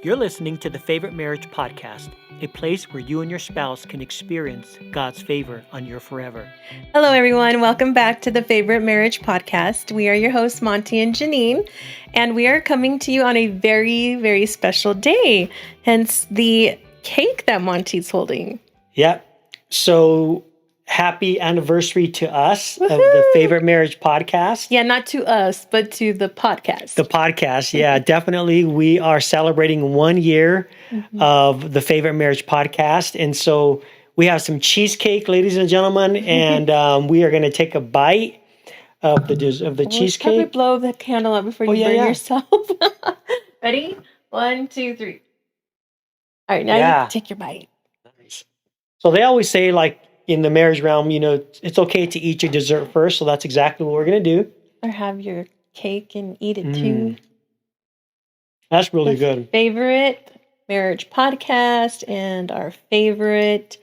You're listening to the Favorite Marriage Podcast, a place where you and your spouse can experience God's favor on your forever. Hello, everyone. Welcome back to the Favorite Marriage Podcast. We are your hosts, Monty and Jeannine, and we are coming to you on a very, very special day, hence the cake that Monty's holding. Yep. So happy anniversary to us Woohoo! of the Favorite Marriage Podcast. Yeah, not to us, but to the podcast. The podcast, yeah, definitely. We are celebrating 1 year of the Favorite Marriage Podcast. And so we have some cheesecake, ladies and gentlemen, and we are going to take a bite of the cheesecake. Probably blow the candle out before you burn yourself. Ready? 1, 2, 3. All right, now you take your bite. Nice. So they always say, like, in the marriage realm, it's okay to eat your dessert first. So that's exactly what we're going to do. Or have your cake and eat it too. That's really good. Favorite marriage podcast and our favorite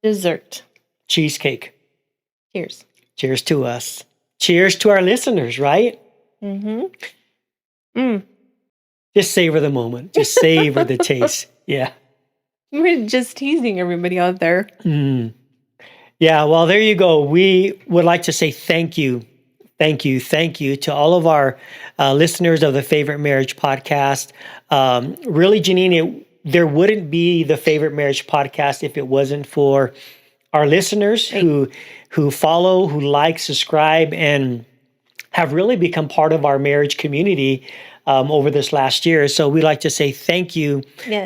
dessert. Cheesecake. Cheers. Cheers to us. Cheers to our listeners, right? Just savor the moment. Just savor the taste. Yeah. We're just teasing everybody out there. Yeah, well, there you go. We would like to say thank you to all of our listeners of the Favorite Marriage Podcast. Really, Jeannine, there wouldn't be the Favorite Marriage Podcast if it wasn't for our listeners who follow, who like, subscribe, and have really become part of our marriage community over this last year. So we like to say thank you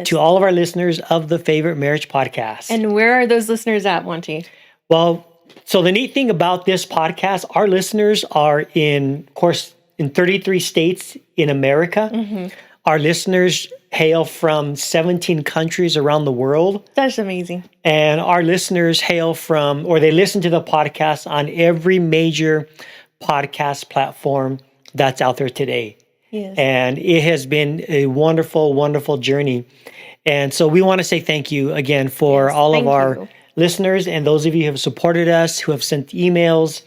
to all of our listeners of the Favorite Marriage Podcast. And where are those listeners at, Monty? Well, so the neat thing about this podcast, our listeners are in 33 states in America. Our listeners hail from 17 countries around the world. That's amazing. And our listeners hail from, or they listen to the podcast on every major podcast platform that's out there today. Yes. And it has been a wonderful, wonderful journey. And so we want to say thank you again for all of our listeners and those of you who have supported us, who have sent emails,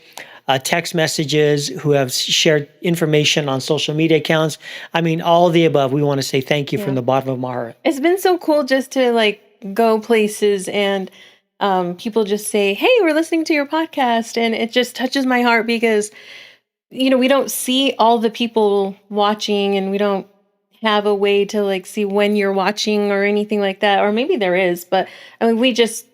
text messages, who have shared information on social media accounts. I mean, all of the above. We want to say thank you from the bottom of my heart. It's been so cool just to go places and people just say, hey, we're listening to your podcast. And it just touches my heart because, we don't see all the people watching and we don't have a way to see when you're watching or anything like that. Or maybe there is, but we just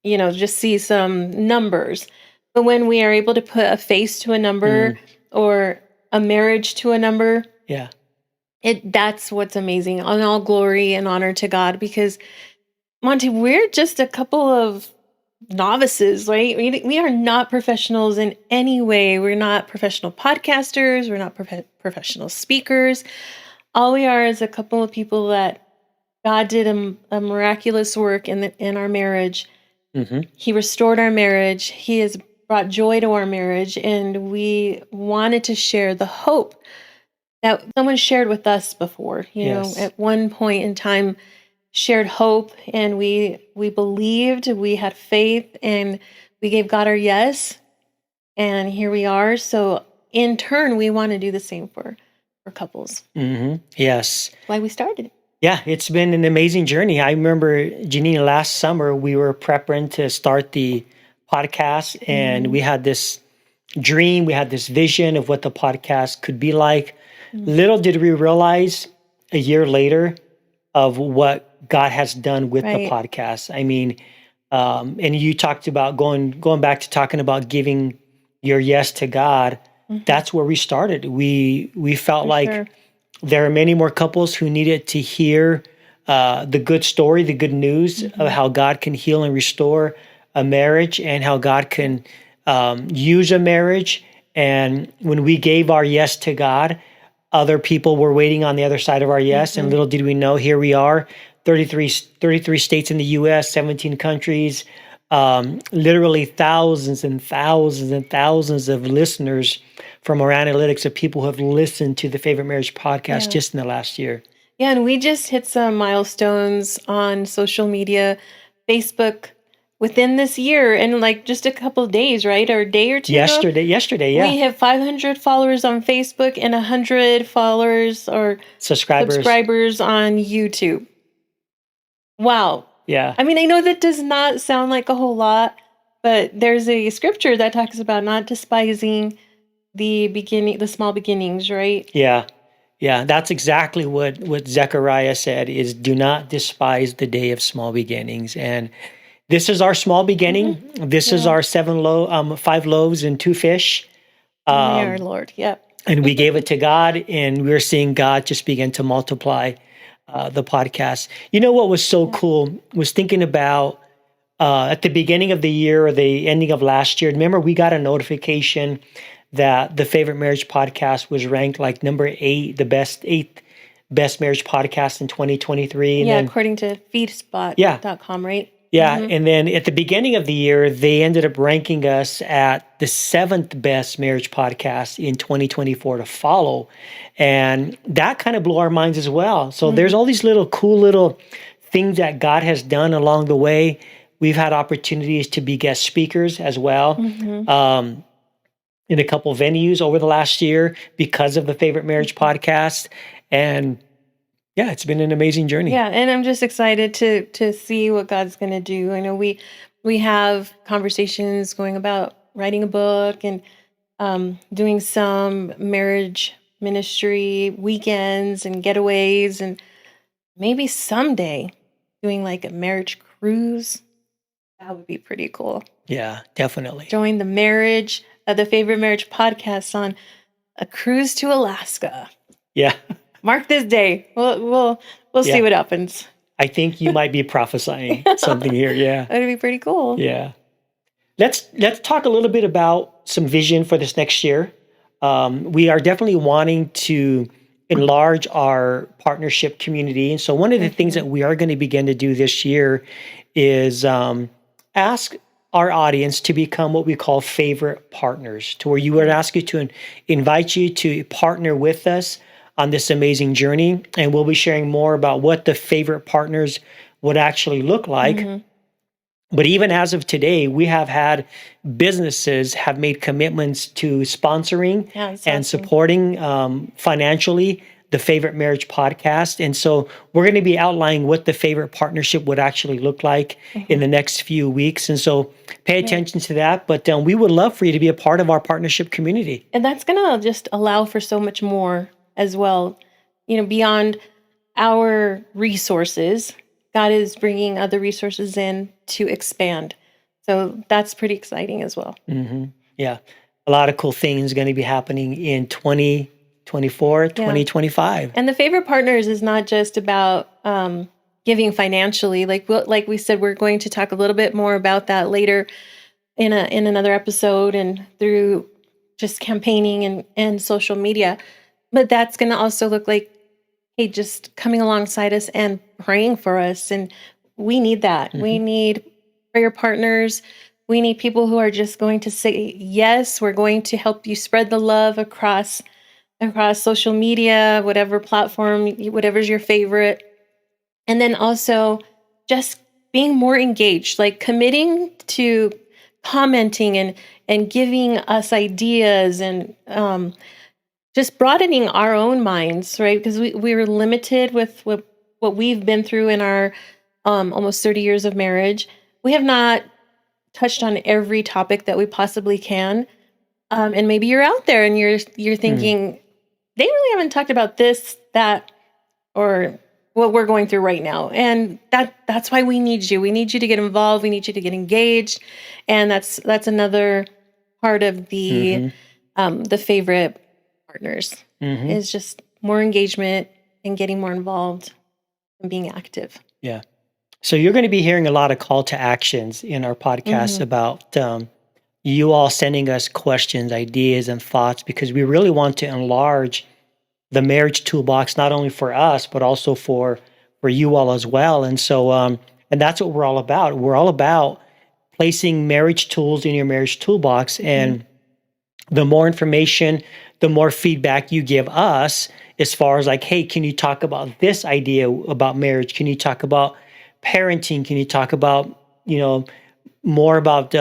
see some numbers. But when we are able to put a face to a number or a marriage to a number, that's what's amazing. And all glory and honor to God, because Monty, we're just a couple of novices, right? We are not professionals in any way. We're not professional podcasters. We're not professional speakers. All we are is a couple of people that God did a miraculous work in our marriage. He restored our marriage. He has brought joy to our marriage. And we wanted to share the hope that someone shared with us before, at one point in time, shared hope, and we believed, we had faith, and we gave God our yes. And here we are. So in turn, we want to do the same for couples. Yes. That's why we started. Yeah, it's been an amazing journey. I remember, Jeannine, last summer, we were preparing to start the podcast, and we had this dream, we had this vision of what the podcast could be like. Little did we realize a year later of what God has done with the podcast. I mean, and you talked about going back to talking about giving your yes to God. That's where we started. We felt there are many more couples who needed to hear the good story, the good news of how God can heal and restore a marriage and how God can use a marriage. And when we gave our yes to God, other people were waiting on the other side of our yes. And little did we know, here we are, 33 states in the U.S., 17 countries, literally thousands and thousands and thousands of listeners from our analytics of people who have listened to the Favorite Marriage Podcast just in the last year. Yeah, and we just hit some milestones on social media. Facebook, within this year, and like just a couple of days, right? Or a day or two ago, Yesterday, we yeah. have 500 followers on Facebook and 100 followers or Subscribers. subscribers on YouTube. Wow. Yeah. I mean, I know that does not sound like a whole lot, but there's a scripture that talks about not despising the small beginnings, right? Yeah. Yeah. That's exactly what Zechariah said is do not despise the day of small beginnings. And this is our small beginning. This is Yeah. our 5 loaves and 2 fish. Only our Lord. Yep. And we gave it to God, and we're seeing God just begin to multiply the podcast. You know what was so cool was thinking about at the beginning of the year or the ending of last year. Remember, we got a notification that the Favorite Marriage Podcast was ranked like number 8, the eighth best marriage podcast in 2023. And Yeah, then, according to feedspot.com, right? yeah, and then at the beginning of the year, they ended up ranking us at the 7th best marriage podcast in 2024 to follow. And that kind of blew our minds as well. So there's all these cool little things that God has done along the way. We've had opportunities to be guest speakers as well in a couple venues over the last year because of the Favorite Marriage Podcast. And yeah, it's been an amazing journey. Yeah, and I'm just excited to see what God's going to do. I know we have conversations going about writing a book and doing some marriage ministry weekends and getaways, and maybe someday doing like a marriage cruise. That would be pretty cool. Yeah, definitely. Join the Favorite Marriage Podcast on a cruise to Alaska. Yeah. Mark this day. We'll see what happens. I think you might be prophesying something here. Yeah. That'd be pretty cool. Yeah. Let's talk a little bit about some vision for this next year. We are definitely wanting to enlarge our partnership community. And so one of the things that we are going to begin to do this year is ask our audience to become what we call favorite partners, to where you would ask you to invite you to partner with us on this amazing journey. And we'll be sharing more about what the favorite partners would actually look like. But even as of today, we have had businesses have made commitments to sponsoring and supporting financially the Favorite Marriage Podcast. And so we're going to be outlining what the favorite partnership would actually look like in the next few weeks. And so pay attention to that. But we would love for you to be a part of our partnership community. And that's going to just allow for so much more as well. You know, beyond our resources, God is bringing other resources in to expand. So that's pretty exciting as well. Yeah. A lot of cool things going to be happening in 2024, 2025. And the favorite partners is not just about giving financially. Like we said, we're going to talk a little bit more about that later in another episode and through just campaigning and social media. But that's going to also look like, hey, just coming alongside us and praying for us. And we need that. We need prayer partners. We need people who are just going to say, yes, we're going to help you spread the love across social media, whatever platform, whatever's your favorite. And then also just being more engaged, like committing to commenting and giving us ideas and just broadening our own minds, right? Because we were limited with what we've been through in our almost 30 years of marriage. We have not touched on every topic that we possibly can. And maybe you're out there and you're thinking, they really haven't talked about this, that, or what we're going through right now. And that's why we need you. We need you to get involved. We need you to get engaged. And that's another part of the favorite partners is just more engagement and getting more involved and being active. Yeah. So you're going to be hearing a lot of call to actions in our podcast about you all sending us questions, ideas, and thoughts, because we really want to enlarge the marriage toolbox, not only for us, but also for you all as well. And so, and that's what we're all about. We're all about placing marriage tools in your marriage toolbox. And the more information, the more feedback you give us as far as like, hey, can you talk about this idea about marriage? Can you talk about parenting? Can you talk about, more about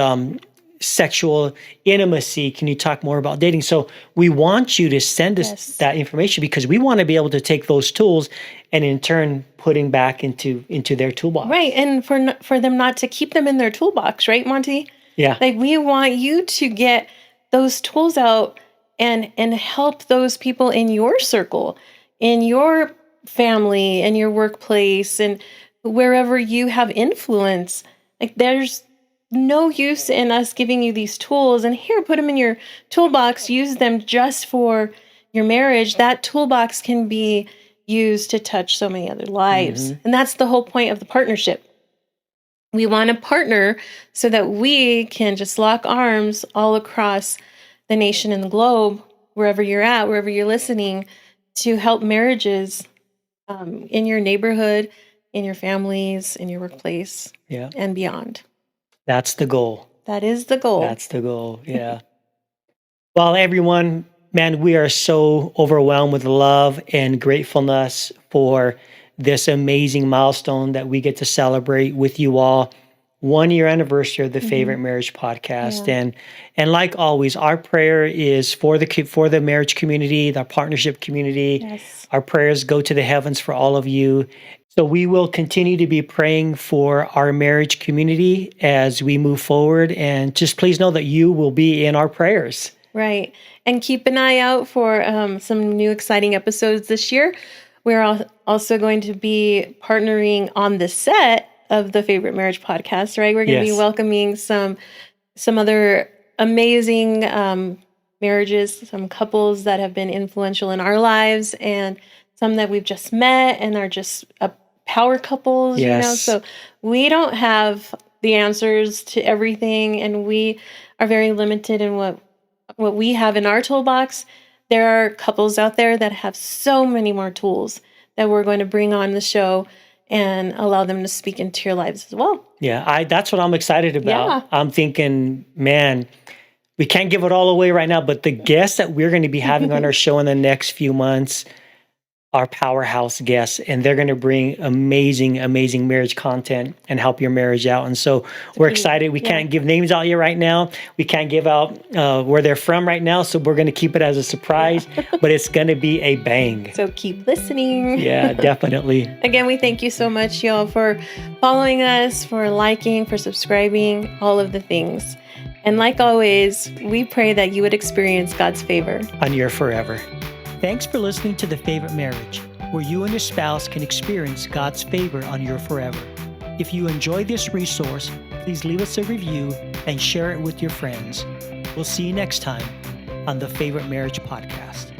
sexual intimacy? Can you talk more about dating? So we want you to send us Yes. that information because we want to be able to take those tools and in turn putting back into their toolbox. Right. And for them not to keep them in their toolbox, right, Monty? Yeah. Like we want you to get those tools out and help those people in your circle, in your family, in your workplace, and wherever you have influence. Like there's no use in us giving you these tools and here, put them in your toolbox, use them just for your marriage. That toolbox can be used to touch so many other lives. And that's the whole point of the partnership. We want to partner so that we can just lock arms all across the nation and the globe, wherever you're at, wherever you're listening, to help marriages in your neighborhood, in your families, in your workplace, and beyond. That's the goal. That is the goal. That's the goal. Yeah. Well, everyone, man, we are so overwhelmed with love and gratefulness for this amazing milestone that we get to celebrate with you all. 1 year anniversary of the Favorite Marriage Podcast. And like always, our prayer is for the marriage community, the partnership community. Yes. Our prayers go to the heavens for all of you. So we will continue to be praying for our marriage community as we move forward. And just please know that you will be in our prayers. Right. And keep an eye out for some new exciting episodes this year. We're also going to be partnering on the set of the Favorite Marriage Podcast, right? We're going to be welcoming some other amazing marriages, some couples that have been influential in our lives, and some that we've just met and are just power couples, you know? So we don't have the answers to everything, and we are very limited in what we have in our toolbox. There are couples out there that have so many more tools that we're going to bring on the show and allow them to speak into your lives as well. Yeah, that's what I'm excited about. Yeah. I'm thinking, man, we can't give it all away right now, but the guests that we're going to be having on our show in the next few months are powerhouse guests, and they're going to bring amazing, amazing marriage content and help your marriage out. And so we're excited. We can't give names out yet right now. We can't give out where they're from right now. So we're going to keep it as a surprise, but it's going to be a bang. So keep listening. Yeah, definitely. Again, we thank you so much, y'all, for following us, for liking, for subscribing, all of the things. And like always, we pray that you would experience God's favor on your forever. Thanks for listening to The Favorite Marriage, where you and your spouse can experience God's favor on your forever. If you enjoyed this resource, please leave us a review and share it with your friends. We'll see you next time on The Favorite Marriage Podcast.